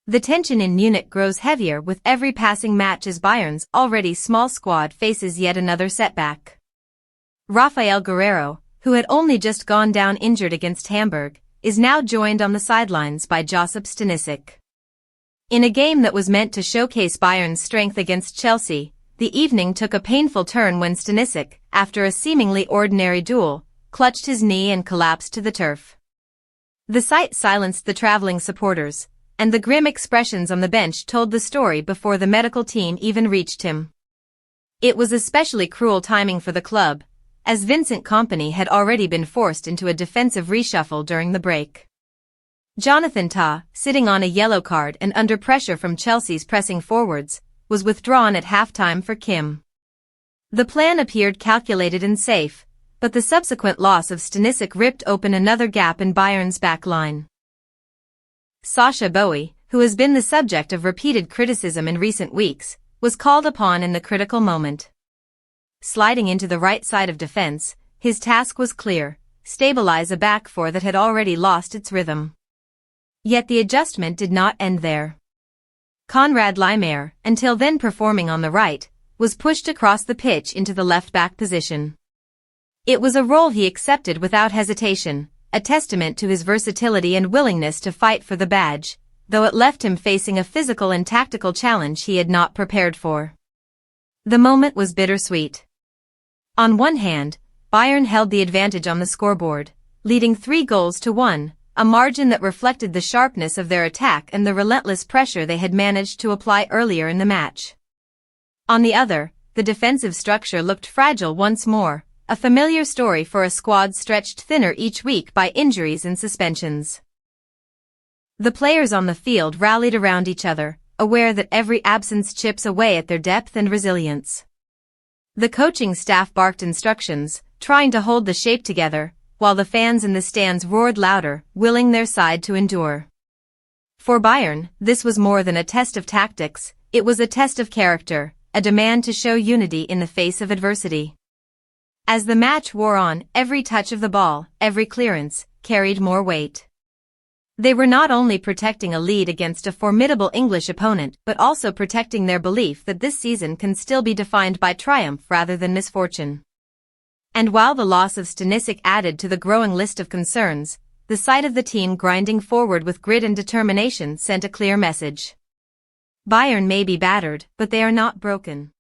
The tension in Munich grows heavier with every passing match as Bayern's already small squad faces yet another setback. Raphaël Guerreiro, who had only just gone down injured against Hamburg, is now joined on the sidelines by Josip Stanisic. In a game that was meant to showcase Bayern's strength against Chelsea, the evening took a painful turn when Stanisic, after a seemingly ordinary duel, clutched his knee and collapsed to the turf. The sight silenced the travelling supporters, and the grim expressions on the bench told the story before the medical team even reached him. It was especially cruel timing for the club, as Vincent Kompany had already been forced into a defensive reshuffle during the break. Jonathan Tah, sitting on a yellow card and under pressure from Chelsea's pressing forwards, was withdrawn at halftime for Kim. The plan appeared calculated and safe, but the subsequent loss of Stanisic ripped open another gap in Bayern's back line. Sasha Boey, who has been the subject of repeated criticism in recent weeks, was called upon in the critical moment. Sliding into the right side of defense, his task was clear: stabilize a back four that had already lost its rhythm. Yet the adjustment did not end there. Konrad Laimer, until then performing on the right, was pushed across the pitch into the left-back position. It was a role he accepted without hesitation, a testament to his versatility and willingness to fight for the badge, though it left him facing a physical and tactical challenge he had not prepared for. The moment was bittersweet. On one hand, Bayern held the advantage on the scoreboard, leading 3-1, a margin that reflected the sharpness of their attack and the relentless pressure they had managed to apply earlier in the match. On the other, the defensive structure looked fragile once more, a familiar story for a squad stretched thinner each week by injuries and suspensions. The players on the field rallied around each other, aware that every absence chips away at their depth and resilience. The coaching staff barked instructions, trying to hold the shape together, while the fans in the stands roared louder, willing their side to endure. For Bayern, this was more than a test of tactics, it was a test of character, a demand to show unity in the face of adversity. As the match wore on, every touch of the ball, every clearance, carried more weight. They were not only protecting a lead against a formidable English opponent but also protecting their belief that this season can still be defined by triumph rather than misfortune. And while the loss of Stanisic added to the growing list of concerns, the sight of the team grinding forward with grit and determination sent a clear message. Bayern may be battered, but they are not broken.